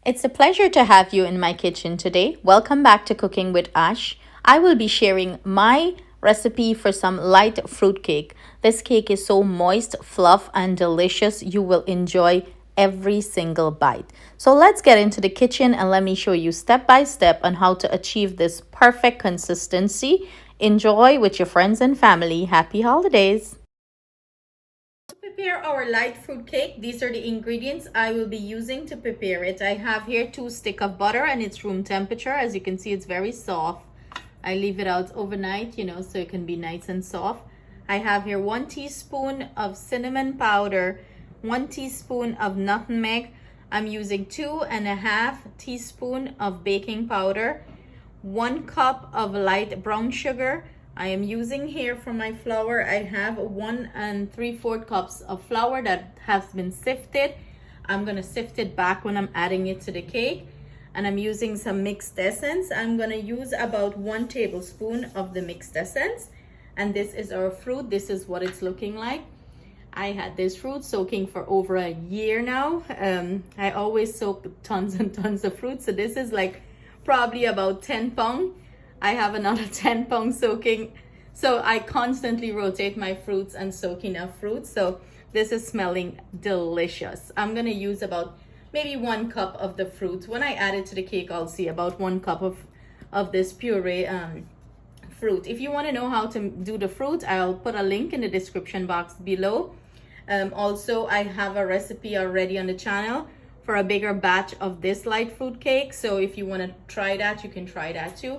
It's a pleasure to have you in my kitchen today. Welcome back to Cooking with Ash. I will be sharing my recipe for some light fruit cake. This cake is so moist, fluff, and delicious. You will enjoy every single bite. So let's get into the kitchen and let me show you step by step on how to achieve this perfect consistency. Enjoy with your friends and family. Happy holidays! To prepare our light fruit cake, these are the ingredients I will be using to prepare it. I have here 2 sticks of butter and it's room temperature. As you can see, it's very soft. I leave it out overnight, so it can be nice and soft. I have here 1 teaspoon of cinnamon powder, 1 teaspoon of nutmeg. I'm using 2.5 teaspoon of baking powder, 1 cup of light brown sugar. I am using here for my flour, I have 1 3/4 cups of flour that has been sifted. I'm going to sift it back when I'm adding it to the cake. And I'm using some mixed essence. I'm going to use about 1 tablespoon of the mixed essence. And this is our fruit. This is what it's looking like. I had this fruit soaking for over a year now. I always soak tons and tons of fruit. So this is like probably about 10 pounds. I have another 10 pounds soaking. So I constantly rotate my fruits and soak enough fruit. So this is smelling delicious. I'm going to use about maybe 1 cup of the fruit. When I add it to the cake, I'll see about 1 cup of this puree fruit. If you want to know how to do the fruit, I'll put a link in the description box below. Also, I have a recipe already on the channel for a bigger batch of this light fruit cake. So if you want to try that, you can try that too.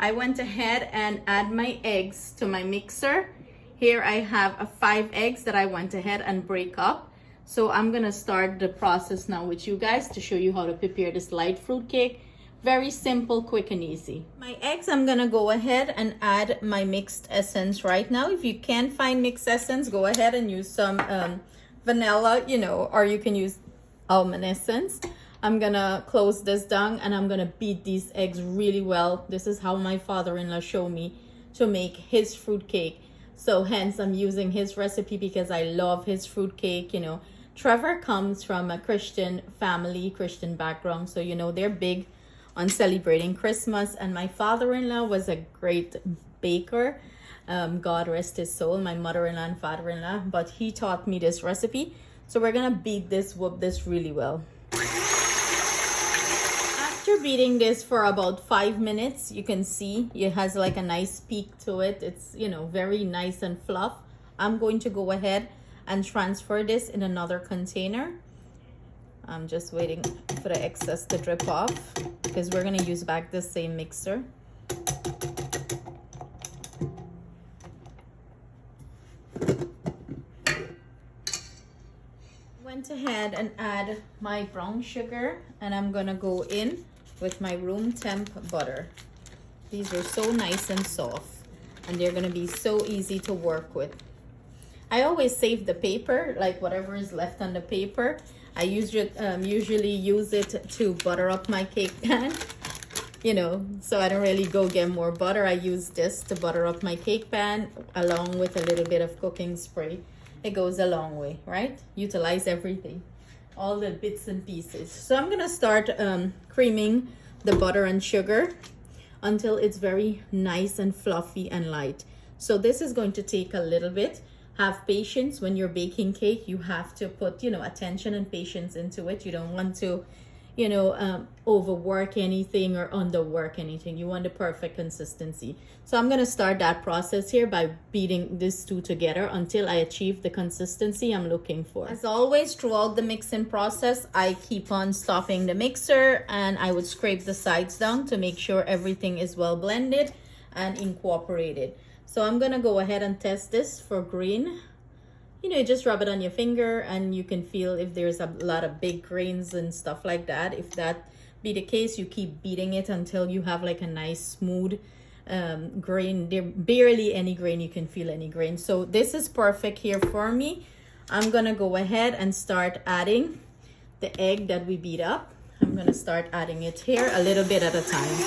I went ahead and add my eggs to my mixer. Here I have 5 eggs that I went ahead and break up. So I'm gonna start the process now with you guys to show you how to prepare this light fruit cake. Very simple, quick and easy. My eggs, I'm gonna go ahead and add my mixed essence right now. If you can't find mixed essence, go ahead and use some vanilla, or you can use almond essence. I'm gonna close this down and I'm gonna beat these eggs really well. This is how my father-in-law showed me to make his fruit cake. So hence I'm using his recipe because I love his fruit cake. Trevor comes from a Christian family, Christian background. So, they're big on celebrating Christmas. And my father-in-law was a great baker. God rest his soul, my mother-in-law and father-in-law. But he taught me this recipe. So we're gonna whoop this really well. After beating this for about 5 minutes, you can see it has like a nice peak to it. It's, very nice and fluff. I'm going to go ahead and transfer this in another container. I'm just waiting for the excess to drip off because we're going to use back the same mixer. Went ahead and add my brown sugar and I'm gonna go in with my room temp butter. These are so nice and soft and they're gonna be so easy to work with. I always save the paper, like whatever is left on the paper. I usually use it to butter up my cake pan, so I don't really go get more butter. I use this to butter up my cake pan along with a little bit of cooking spray. It goes a long way, right? Utilize everything, all the bits and pieces. So I'm gonna start creaming the butter and sugar until it's very nice and fluffy and light. So this is going to take a little bit. Have patience when you're baking cake. You have to put, attention and patience into it. You don't want to, overwork anything or underwork anything. You want the perfect consistency. So I'm going to start that process here by beating these two together until I achieve the consistency I'm looking for. As always, throughout the mixing process, I keep on stopping the mixer and I would scrape the sides down to make sure everything is well blended and incorporated. So I'm going to go ahead and test this for grain. You just rub it on your finger and you can feel if there's a lot of big grains and stuff like that. If that be the case, you keep beating it until you have like a nice smooth grain. There barely any grain, you can feel any grain. So this is perfect here for me. I'm gonna go ahead and start adding the egg that we beat up. I'm gonna start adding it here a little bit at a time.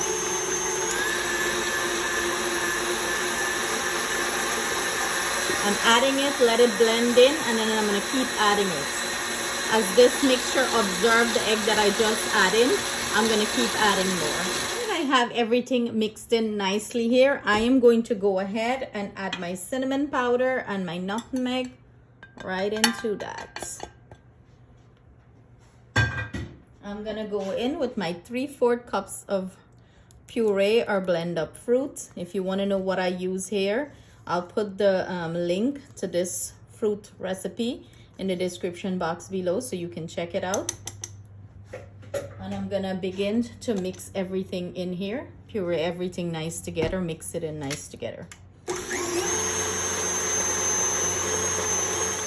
I'm adding it, let it blend in, and then I'm gonna keep adding it. As this mixture absorbs the egg that I just added, I'm gonna keep adding more. Now that I have everything mixed in nicely here, I am going to go ahead and add my cinnamon powder and my nutmeg right into that. I'm gonna go in with my 3/4 cups of puree or blend up fruit. If you want to know what I use here, I'll put the link to this fruit recipe in the description box below so you can check it out. And I'm gonna begin to mix everything in here, puree everything nice together, mix it in nice together.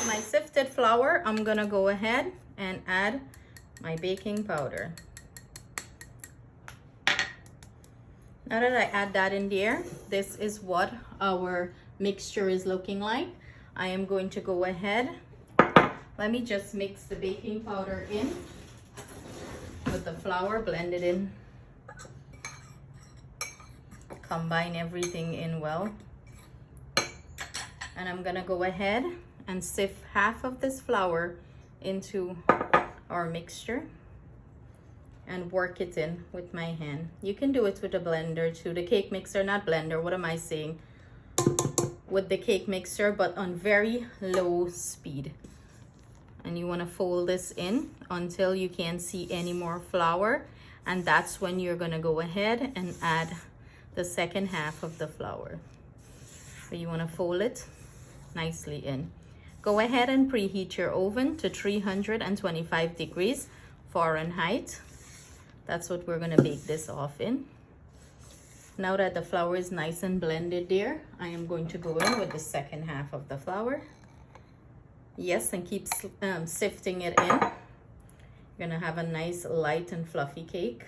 My sifted flour, I'm gonna go ahead and add my baking powder. Now that I add that in there, this is what our mixture is looking like. I am going to go ahead. Let me just mix the baking powder in with the flour, blend it in. Combine everything in well. And I'm gonna go ahead and sift half of this flour into our mixture and work it in with my hand. You can do it with a blender too. The cake mixer, not blender, what am I saying? With the cake mixer, but on very low speed. And you want to fold this in until you can't see any more flour, and that's when you're going to go ahead and add the second half of the flour. So you want to fold it nicely in. Go ahead and preheat your oven to 325 degrees Fahrenheit. That's what we're going to bake this off in. Now that the flour is nice and blended there, I am going to go in with the second half of the flour. Yes, and keep sifting it in. You're gonna have a nice light and fluffy cake.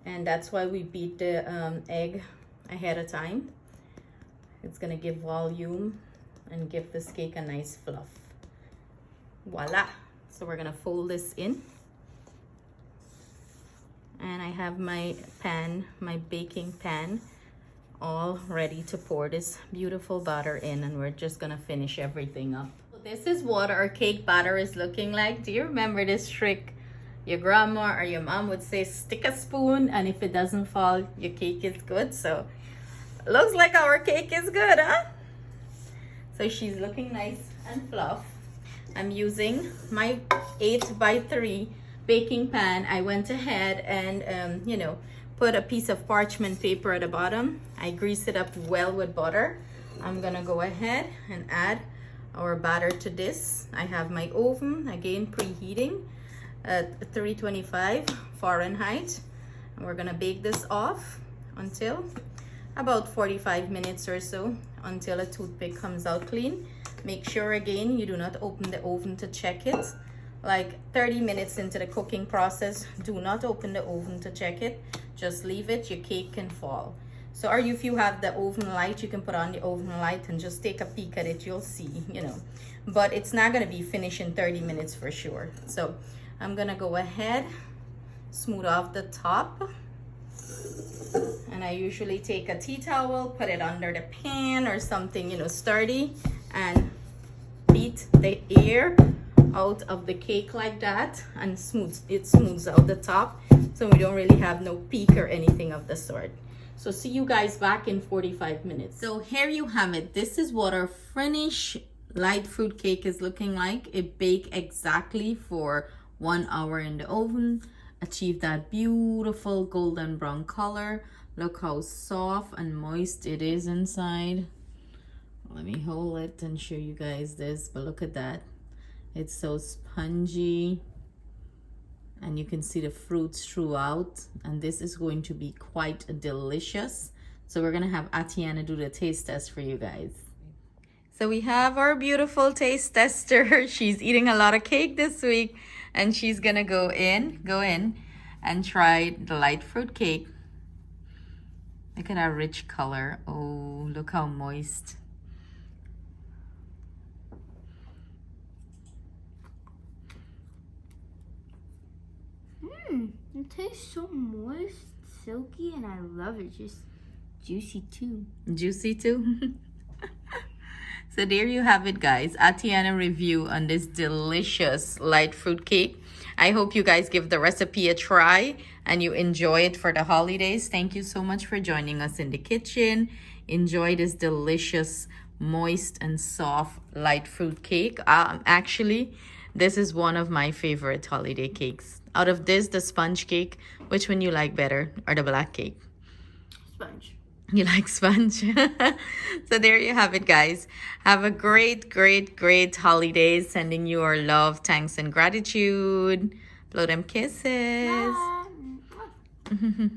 And that's why we beat the egg ahead of time. It's gonna give volume and give this cake a nice fluff. Voila! So we're gonna fold this in. And I have my pan, my baking pan, all ready to pour this beautiful batter in, and we're just gonna finish everything up. So this is what our cake batter is looking like. Do you remember this trick? Your grandma or your mom would say, stick a spoon, and if it doesn't fall, your cake is good. So looks like our cake is good, huh? So she's looking nice and fluff. I'm using my 8x3 baking pan. I went ahead and put a piece of parchment paper at the bottom. I grease it up well with butter. I'm gonna go ahead and add our batter to this. I have my oven again preheating at 325 Fahrenheit, and we're gonna bake this off until about 45 minutes or so, until a toothpick comes out clean. Make sure again you do not open the oven to check it. Like 30 minutes into the cooking process, do not open the oven to check it. Just leave it, your cake can fall. So, or if you have the oven light, you can put on the oven light and just take a peek at it, you'll see, But it's not gonna be finished in 30 minutes for sure. So I'm gonna go ahead, smooth off the top. And I usually take a tea towel, put it under the pan or something, sturdy, and beat the air out of the cake like that, and it smooths out the top, so we don't really have no peak or anything of the sort. So see you guys back in 45 minutes. So here you have it. This is what our finished light fruit cake is looking like. It baked exactly for 1 hour in the oven, achieved that beautiful golden brown color. Look how soft and moist it is inside. Let me hold it and show you guys this, but look at that. It's so spongy, and you can see the fruits throughout, and this is going to be quite delicious. So we're gonna have Atiana do the taste test for you guys. So we have our beautiful taste tester. She's eating a lot of cake this week, and she's gonna go in and try the light fruit cake. Look at that rich color. Oh, look how moist. It tastes so moist, silky, and I love it. Just juicy too. Juicy too? So there you have it, guys. Atiana review on this delicious light fruit cake. I hope you guys give the recipe a try and you enjoy it for the holidays. Thank you so much for joining us in the kitchen. Enjoy this delicious, moist and soft light fruit cake. Actually, this is one of my favorite holiday cakes. Out of this, the sponge cake, which one you like better, or the black cake? Sponge. You like sponge? So there you have it, guys. Have a great, great, great holidays. Sending you our love, thanks, and gratitude. Blow them kisses. Bye.